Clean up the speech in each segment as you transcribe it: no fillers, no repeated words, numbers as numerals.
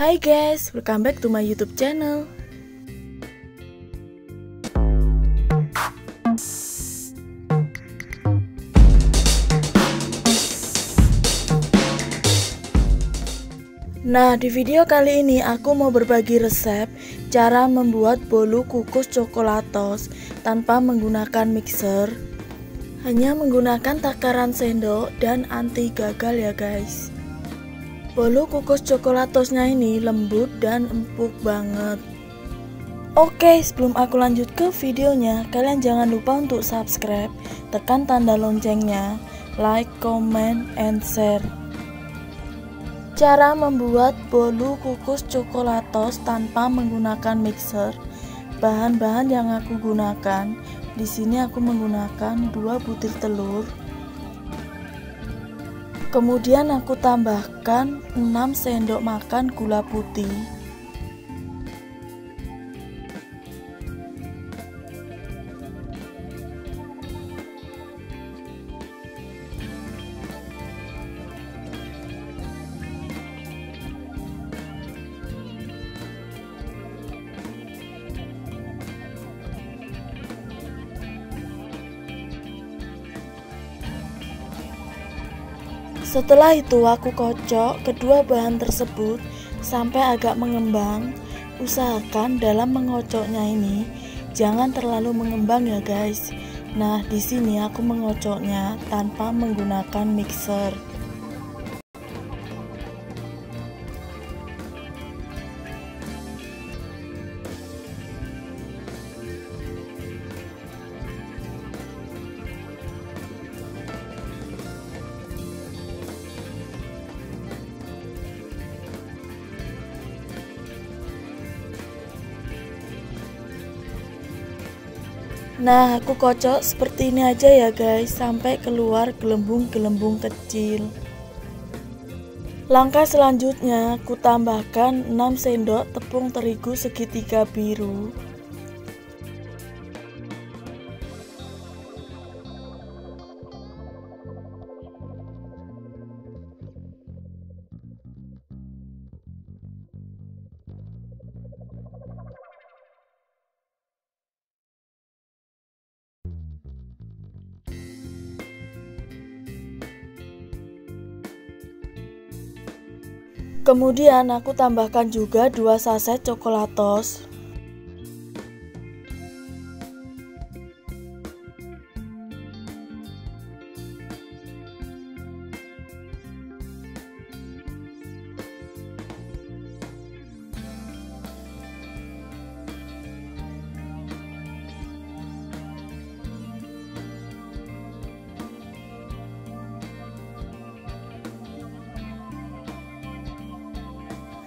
Hai guys, welcome back to my YouTube channel. Nah, di video kali ini aku mau berbagi resep cara membuat bolu kukus coklatos tanpa menggunakan mixer. Hanya menggunakan takaran sendok dan anti gagal ya guys. Bolu kukus coklatosnya ini lembut dan empuk banget. Oke, sebelum aku lanjut ke videonya, kalian jangan lupa untuk subscribe, tekan tanda loncengnya, like, comment, and share. Cara membuat bolu kukus coklatos tanpa menggunakan mixer. Bahan-bahan yang aku gunakan, di sini aku menggunakan 2 butir telur. Kemudian aku tambahkan 6 sendok makan gula putih. Setelah itu aku kocok kedua bahan tersebut sampai agak mengembang. Usahakan dalam mengocoknya ini jangan terlalu mengembang ya guys. Nah, di sini aku mengocoknya tanpa menggunakan mixer. Nah, aku kocok seperti ini aja ya guys, sampai keluar gelembung-gelembung kecil. Langkah selanjutnya, aku tambahkan 6 sendok tepung terigu segitiga biru. Kemudian aku tambahkan juga 2 saset coklatos.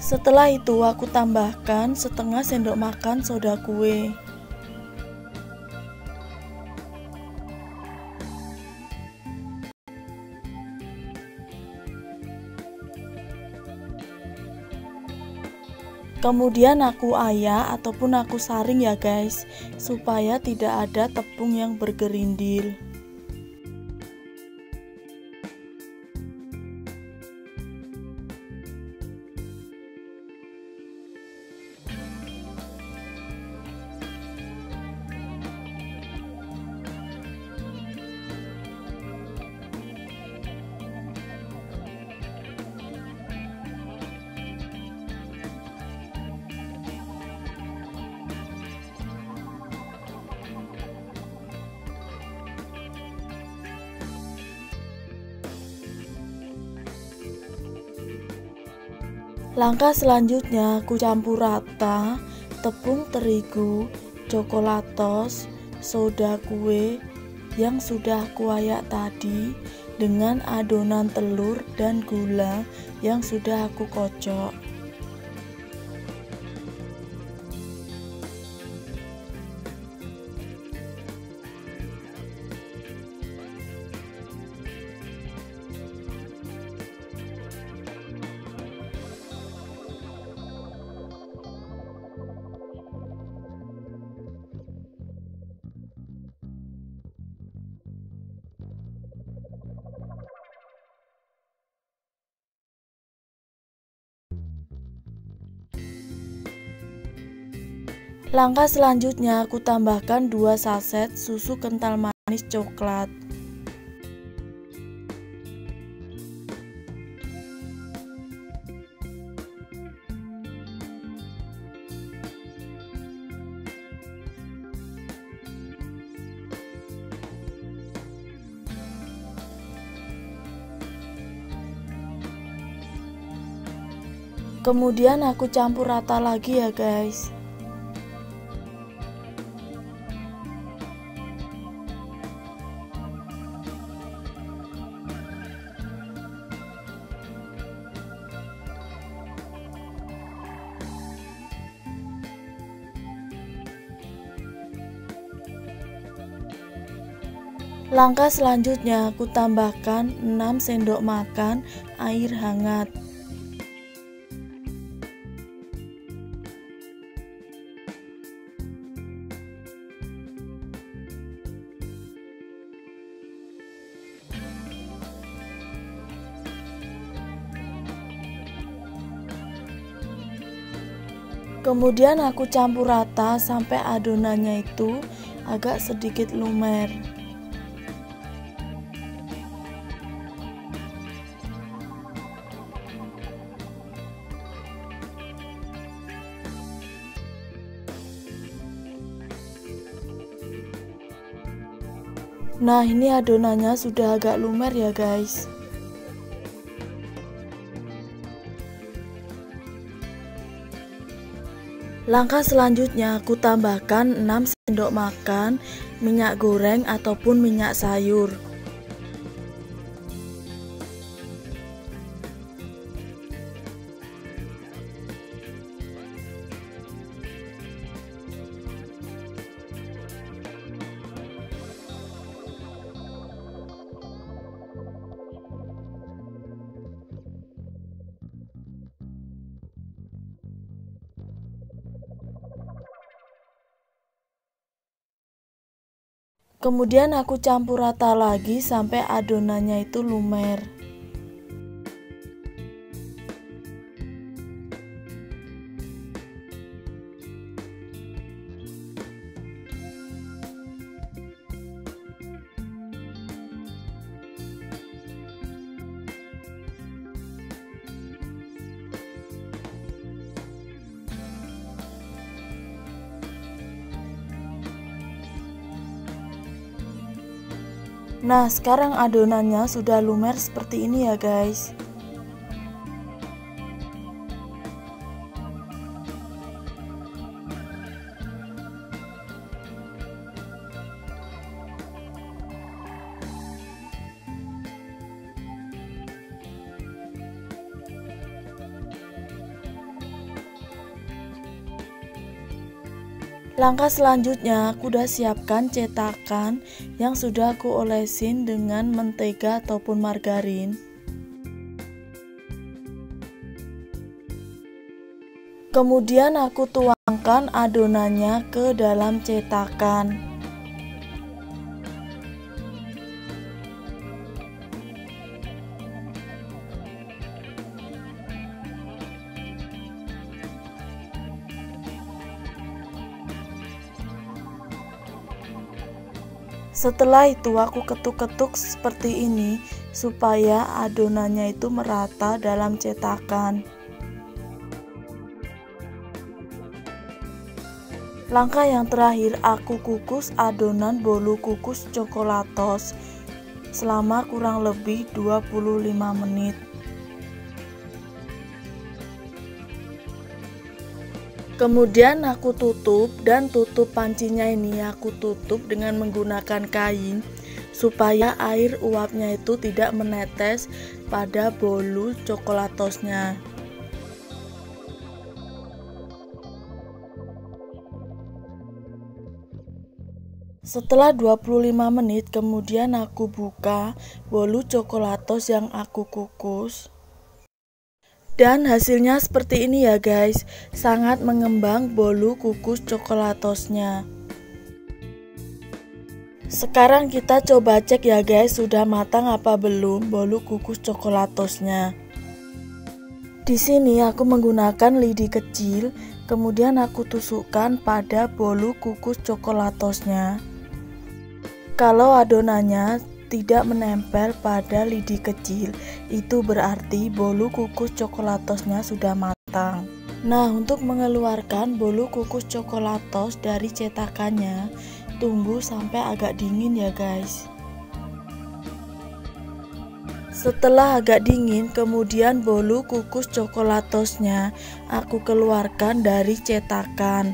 Setelah itu aku tambahkan setengah sendok makan soda kue. Kemudian aku ayak ataupun aku saring ya guys, supaya tidak ada tepung yang bergerindil. Langkah selanjutnya aku campur rata tepung terigu, coklatos, soda kue yang sudah aku ayak tadi dengan adonan telur dan gula yang sudah aku kocok. Langkah selanjutnya aku tambahkan 2 saset susu kental manis coklat. Kemudian aku campur rata lagi ya guys. Langkah selanjutnya aku tambahkan 6 sendok makan air hangat. Kemudian aku campur rata sampai adonannya itu agak sedikit lumer. Nah, ini adonannya sudah agak lumer ya guys. Langkah selanjutnya aku tambahkan 6 sendok makan minyak goreng ataupun minyak sayur. Kemudian aku campur rata lagi sampai adonannya itu lumer. Nah, sekarang adonannya sudah lumer seperti ini ya guys. Langkah selanjutnya aku udah siapkan cetakan yang sudah aku olesin dengan mentega ataupun margarin. Kemudian aku tuangkan adonannya ke dalam cetakan. Setelah itu aku ketuk-ketuk seperti ini supaya adonannya itu merata dalam cetakan. Langkah yang terakhir aku kukus adonan bolu kukus coklatos selama kurang lebih 25 menit. Kemudian aku tutup, dan tutup pancinya ini aku tutup dengan menggunakan kain supaya air uapnya itu tidak menetes pada bolu coklatosnya. Setelah 25 menit kemudian aku buka bolu coklatos yang aku kukus. Dan hasilnya seperti ini ya guys, sangat mengembang bolu kukus coklatosnya. Sekarang kita coba cek ya guys, sudah matang apa belum bolu kukus coklatosnya. Di sini aku menggunakan lidi kecil, kemudian aku tusukkan pada bolu kukus coklatosnya. Kalau adonannya tidak menempel pada lidi kecil, itu berarti bolu kukus coklatosnya sudah matang. Nah, untuk mengeluarkan bolu kukus coklatos dari cetakannya, tunggu sampai agak dingin ya guys. Setelah agak dingin, kemudian bolu kukus coklatosnya aku keluarkan dari cetakan.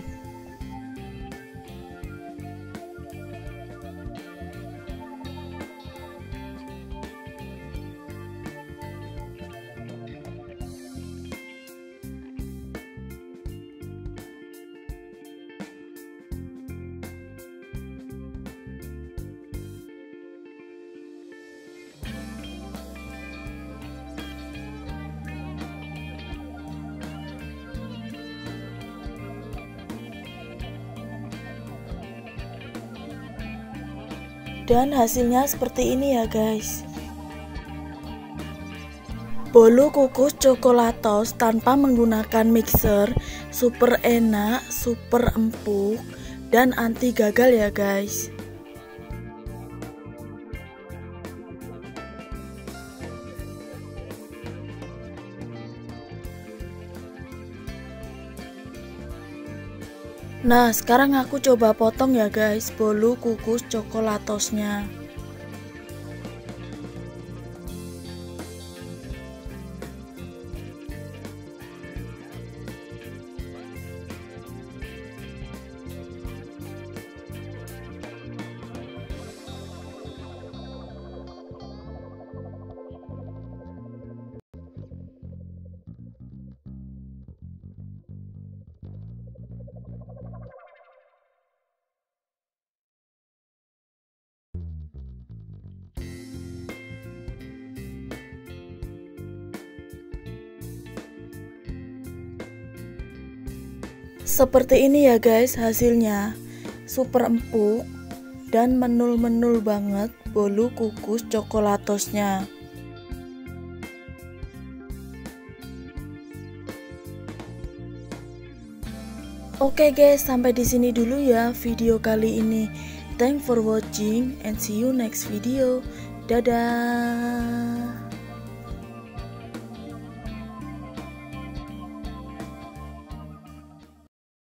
Dan hasilnya seperti ini ya guys. Bolu kukus coklatos tanpa menggunakan mixer, super enak, super empuk, dan anti gagal ya guys. Nah, sekarang aku coba potong ya guys bolu kukus coklatosnya. Seperti ini ya guys hasilnya, super empuk dan menul-menul banget bolu kukus coklatosnya. Oke guys, sampai di sini dulu ya video kali ini. Thanks for watching and see you next video. Dadah.